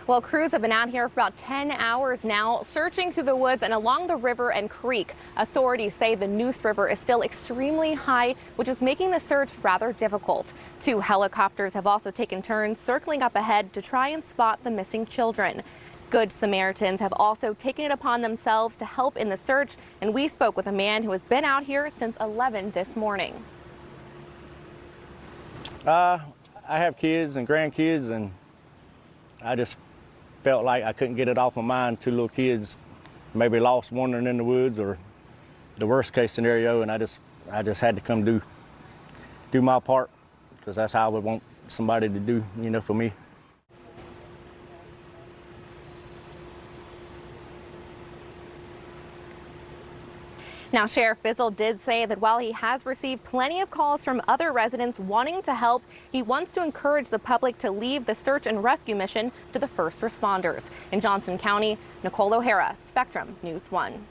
Well, crews have been out here for about 10 hours now, searching through the woods and along the river and creek. Authorities say the Neuse River is still extremely high, which is making the search rather difficult. 2 helicopters have also taken turns circling up ahead to try and spot the missing children. Good Samaritans have also taken it upon themselves to help in the search, and we spoke with a man who has been out here since 11 this morning. I have kids and grandkids, and I just felt like I couldn't get it off my mind. 2 little kids maybe lost wandering in the woods, or the worst case scenario, and I just had to come do my part, because that's how I would want somebody to do, for me. Now, Sheriff Bizzle did say that while he has received plenty of calls from other residents wanting to help, he wants to encourage the public to leave the search and rescue mission to the first responders. In Johnston County, Nicole O'Hara, Spectrum News 1.